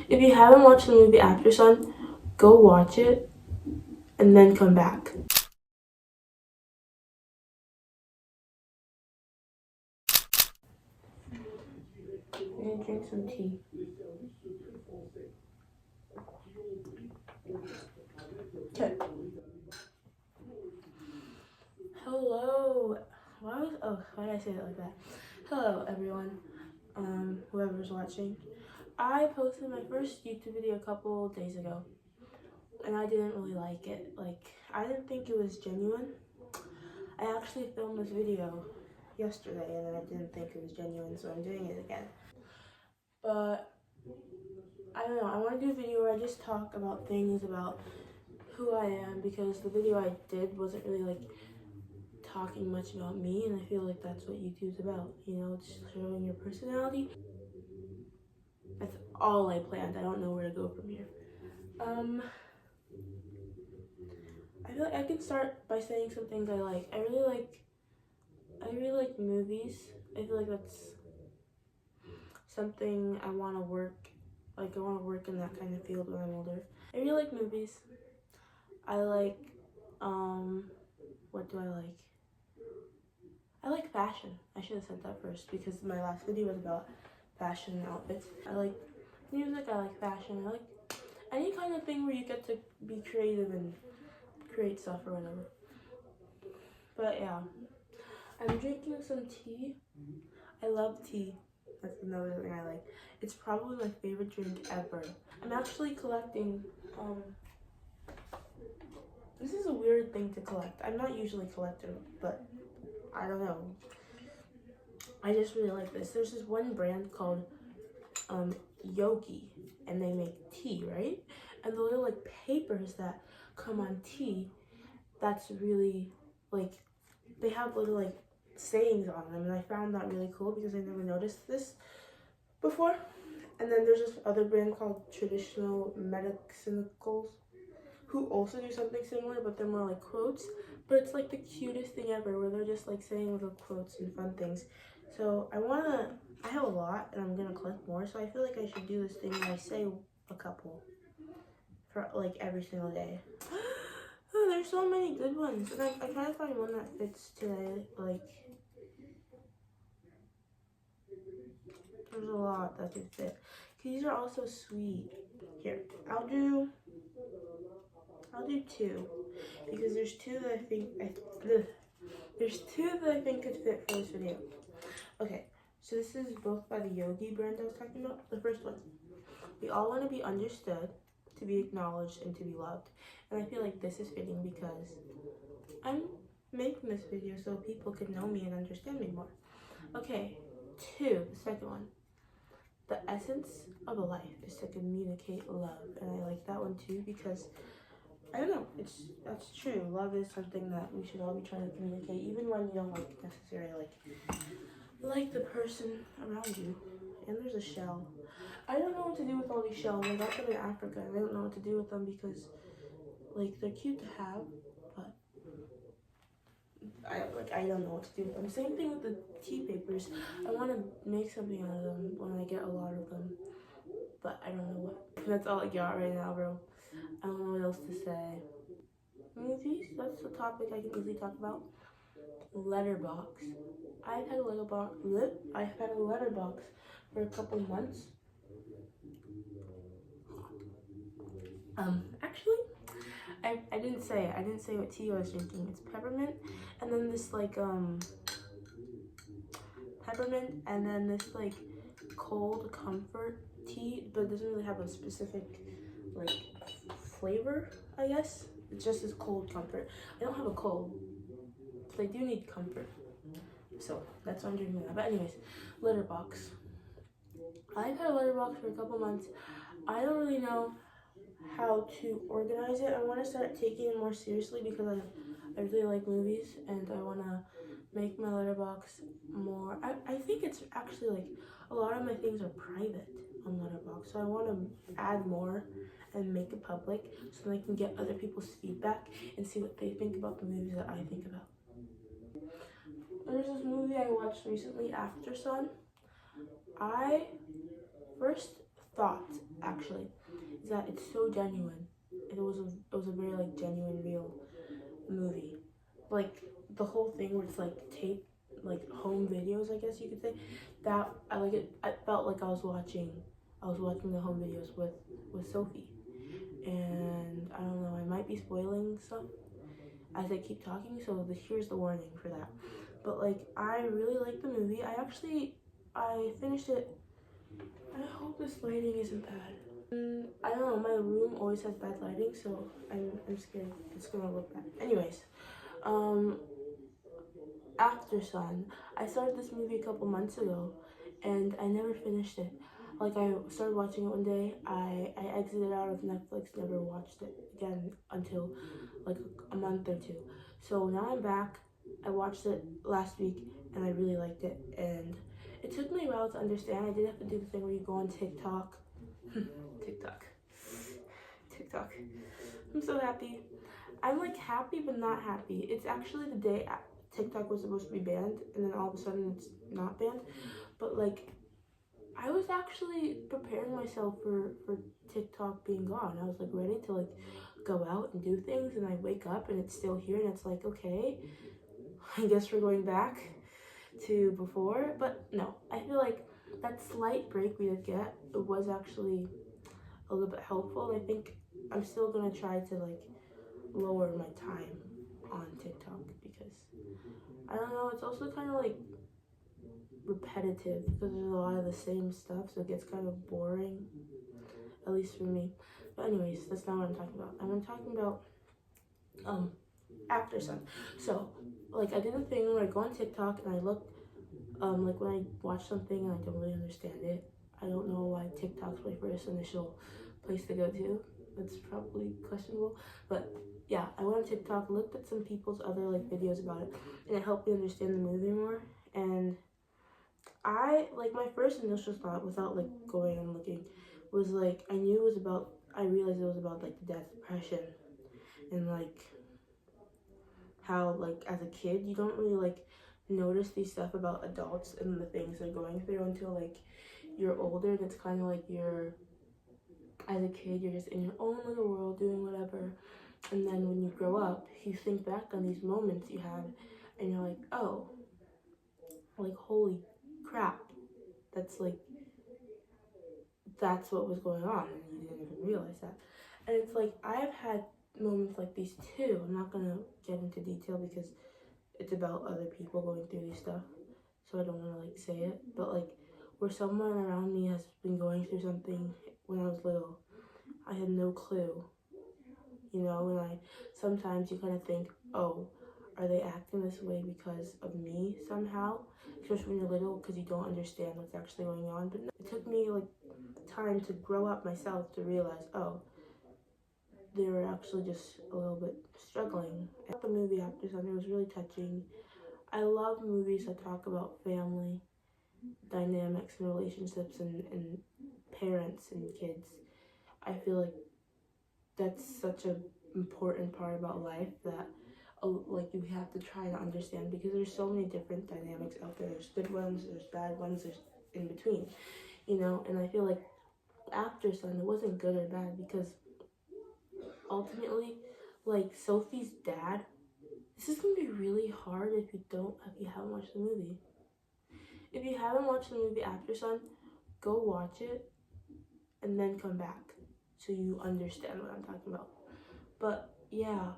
If you haven't watched the movie After Sun, go watch it and then come back. I'm gonna drink some tea. Okay. Hello. Why did I say it like that? Hello, everyone. Whoever's watching. I posted my first YouTube video a couple days ago, and I didn't really like it. I didn't think it was genuine. I actually filmed this video yesterday, and then I didn't think it was genuine, so I'm doing it again. But I don't know. I want to do a video where I just talk about things about who I am, because the video I did wasn't really talking much about me, and I feel like that's what YouTube's about, just showing your personality. That's all I planned. I don't know where to go from here. I feel like I can start by saying some things I like. I really like movies. I feel like that's something I want to work, I want to work in that kind of field when I'm older. I really like movies. I like, what do I like? I like fashion. I should have said that first because my last video was about fashion and outfits. I like music, I like fashion, I like any kind of thing where you get to be creative and create stuff or whatever. But yeah, I'm drinking some tea. I love tea. That's another thing I like. It's probably my favorite drink ever. I'm actually collecting, this is a weird thing to collect. I'm not usually a collector, but I don't know. I just really like this. There's this one brand called Yogi, and they make tea, right? And the little papers that come on tea, that's really they have little sayings on them, and I found that really cool because I never noticed this before. And then there's this other brand called Traditional Medicals, who also do something similar, but they're more like quotes. But it's the cutest thing ever, where they're just saying little quotes and fun things. So I have a lot, and I'm gonna collect more. So I feel like I should do this thing where I say a couple for every single day. Oh, there's so many good ones, and I try to find one that fits today. There's a lot that could fit. These are also sweet. Here, I'll do two, because there's two that I think could fit for this video. Okay, so this is both by the Yogi brand I was talking about. The first one, we all want to be understood, to be acknowledged, and to be loved. And I feel like this is fitting because I'm making this video so people can know me and understand me more. Okay, two, the second one. The essence of a life is to communicate love, and I like that one too because I don't know, that's true. Love is something that we should all be trying to communicate, even when you don't necessarily like the person around you. And there's a shell. I don't know what to do with all these shells. I got them in Africa, and I don't know what to do with them because they're cute to have, but I don't know what to do with them. Same thing with the tea papers. I want to make something out of them when I get a lot of them, but I don't know what. That's all I got right now, bro. I don't know what else to say. Movies, that's a topic I can easily talk about. Letterbox. I've had a letterbox for a couple months. Actually, I didn't say it. I didn't say what tea I was drinking. It's peppermint, and then this peppermint, and then this cold comfort tea, but it doesn't really have a specific flavor, I guess. It's just this cold comfort. I don't have a cold, but I do need comfort. So that's what I'm drinking now. But anyways, letterbox. I've had a letterbox for a couple months. I don't really know how to organize it. I want to start taking it more seriously because I really like movies, and I want to make my letterbox more. I think it's actually a lot of my things are private on letterbox, so I want to add more and make it public so I can get other people's feedback and see what they think about the movies that I think about. There's this movie I watched recently, After Sun. I first thought actually is that it's so genuine. It was a very like genuine, real movie. Like the whole thing where it's like tape, like home videos, I guess you could say. That I like it. I felt like I was watching the home videos with Sophie, and I don't know. I might be spoiling stuff as I keep talking, so here's the warning for that. But like, I really like the movie. I finished it. I hope this lighting isn't bad. I don't know, my room always has bad lighting, so I'm scared it's gonna look bad. Anyways, um, After Sun. I started this movie a couple months ago, and I never finished it. Like, I started watching it one day, I exited out of Netflix, never watched it again until like a month or two. So now I'm back. I watched it last week, and I really liked it, and it took me a while to understand. I did have to do the thing where you go on TikTok. TikTok. TikTok. I'm so happy. I'm like happy but not happy. It's actually the day TikTok was supposed to be banned, and then all of a sudden it's not banned. But like, I was actually preparing myself for TikTok being gone. I was like ready to like go out and do things, and I wake up and it's still here, and it's like, okay, I guess we're going back to before. But no, I feel like that slight break we did get was actually a little bit helpful. I think I'm still gonna try to like lower my time on TikTok because I don't know, it's also kind of like repetitive because there's a lot of the same stuff, so it gets kind of boring, at least for me. But anyways, that's not what I'm talking about. I'm talking about After Sun. So like, I did a thing where I go on TikTok and I look like when I watch something and I don't really understand it. I don't know why TikTok's my first initial place to go to. That's probably questionable, but yeah, I went on TikTok, looked at some people's other like videos about it, and it helped me understand the movie more. And I like, my first initial thought, without like going and looking, was like, I realized it was about like the depression, and like how like as a kid you don't really like notice these stuff about adults and the things they're going through until like you're older, and it's kind of like as a kid you're just in your own little world doing whatever, and then when you grow up you think back on these moments you had and you're like, oh, like holy crap, that's what was going on, and you didn't even realize that. And it's like, I've had moments like these too. I'm not gonna get into detail because it's about other people going through these stuff, so I don't want to like say it, but like, where someone around me has been going through something when I was little, I had no clue, you know. And sometimes you kind of think, oh, are they acting this way because of me somehow, especially when you're little, because you don't understand what's actually going on. But no, it took me like time to grow up myself to realize, oh, they were actually just a little bit struggling. I thought the movie After Sun, it was really touching. I love movies that talk about family dynamics and relationships and parents and kids. I feel like that's such an important part about life that like, you have to try to understand, because there's so many different dynamics out there. There's good ones, there's bad ones, there's in between, you know. And I feel like After Sun, it wasn't good or bad, because ultimately, like, Sophie's dad, this is gonna be really hard if you haven't watched the movie. If you haven't watched the movie After Sun, go watch it and then come back so you understand what I'm talking about. But yeah,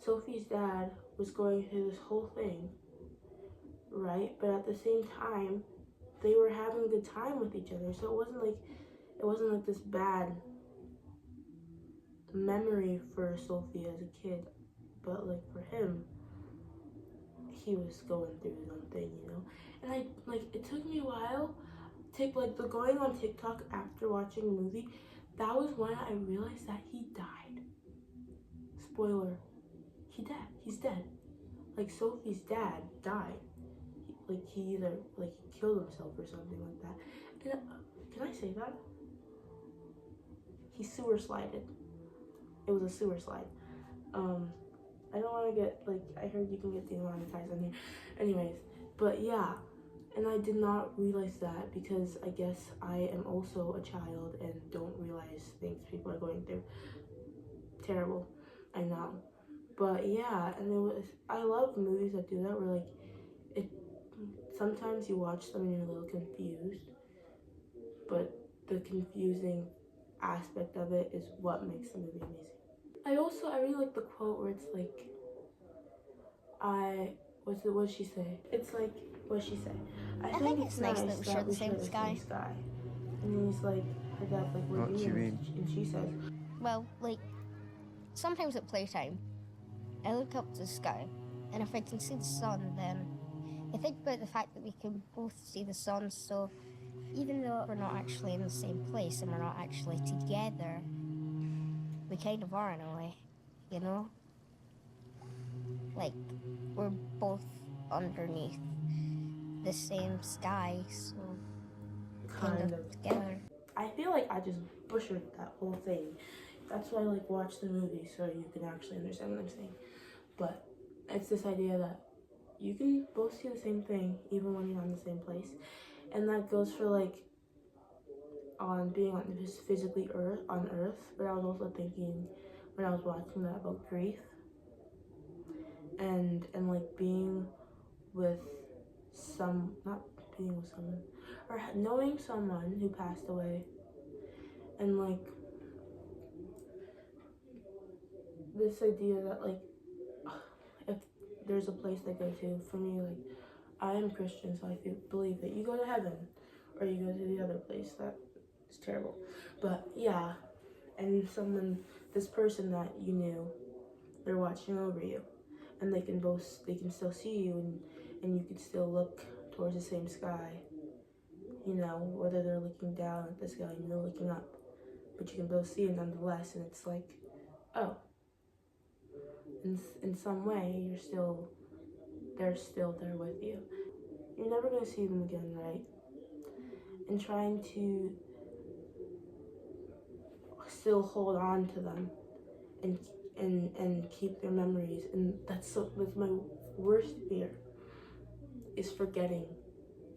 Sophie's dad was going through this whole thing, right? But at the same time, they were having a good time with each other. So it wasn't like this bad memory for Sophie as a kid, but like for him, he was going through his own thing, you know. And it took me a while to like the going on TikTok after watching the movie. That was when I realized that he died. Spoiler, he's dead. Like, Sophie's dad died. He either like he killed himself or something like that. And can I say that? He sewer slided. It was a sewer slide. I don't want to get, like, I heard you can get demonetized on here. Anyways, but yeah, And I did not realize that because I guess I am also a child and don't realize things people are going through. Terrible, I know. But yeah, and I love movies that do that where like it sometimes you watch them and you're a little confused, but the confusing aspect of it is what makes the movie amazing. I really like the quote where it's like what does she say? It's like what she say? I think it's nice that we share the same sky. And he's like her dad's like, what do you mean? And she says, Well, like, sometimes at playtime, I look up to the sky, and if I can see the sun, then I think about the fact that we can both see the sun, so even though we're not actually in the same place and we're not actually together, we kind of are in a way, you know? Like, we're both underneath the same sky, so we're kind of together. I feel like I just butchered that whole thing. That's why I like watch the movie so you can actually understand what I'm saying. But it's this idea that you can both see the same thing even when you're not in the same place. And that goes for like on being on this physically on earth, but I was also thinking when I was watching that about grief and like being with not being with someone or knowing someone who passed away, and like this idea that like if there's a place they go to, for me, like I am Christian, so I believe that you go to heaven or you go to the other place that is terrible. But yeah, and this person that you knew, they're watching over you, and they can still see you, and you can still look towards the same sky, you know, whether they're looking down at the sky and you're looking up, but you can both see it nonetheless. And it's like, oh, in some way they're still there with you. You're never going to see them again, right? And trying to still hold on to them and keep their memories, and that's my worst fear is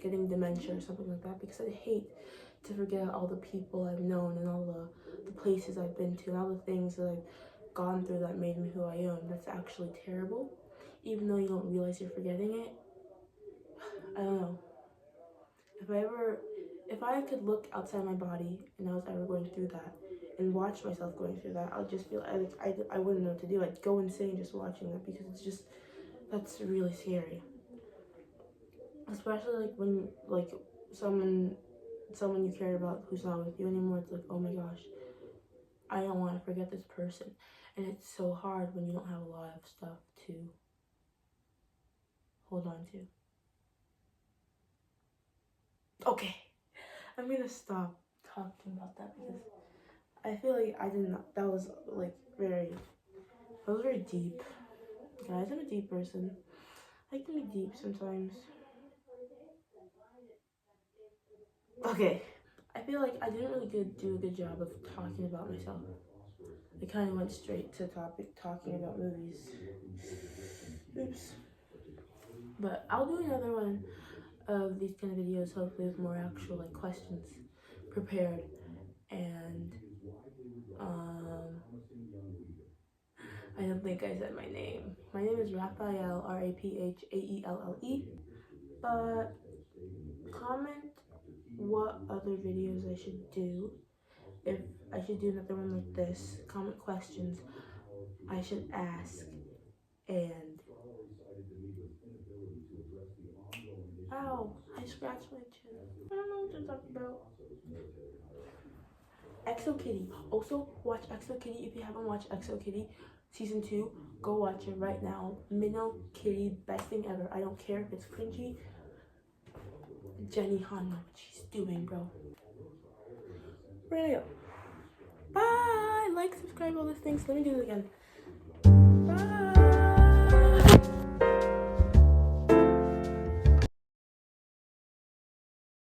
getting dementia or something like that, because I hate to forget all the people I've known and all the places I've been to and all the things that I've gone through that made me who I am. That's actually terrible, even though you don't realize you're forgetting it. I don't know. If I could look outside my body and I was ever going through that and watch myself going through that, I would just feel I wouldn't know what to do. I'd go insane just watching that, because that's really scary. Especially like when like someone you care about who's not with you anymore. It's like, oh my gosh, I don't want to forget this person. And it's so hard when you don't have a lot of stuff to hold on to. Okay, I'm gonna stop talking about that because I feel like that was very deep. Guys, I'm a deep person. I can be deep sometimes. Okay, I feel like I didn't really do a good job of talking about myself. I kind of went straight to talking about movies. Oops. But I'll do another one of these kind of videos, hopefully with more actual like questions prepared. And I don't think I said my name. My name is Raphael, Raphaelle. But comment what other videos I should do. If I should do another one like this, comment questions I should ask. And ow, I scratched my chin. I don't know what to talk about. Exo Kitty. Also, watch Exo Kitty. If you haven't watched Exo Kitty season 2, go watch it right now. Minnow Kitty, best thing ever. I don't care if it's cringy. Jenny Han, know what she's doing, bro. We're gonna go. Bye. Like, subscribe, all those things. Let me do it again.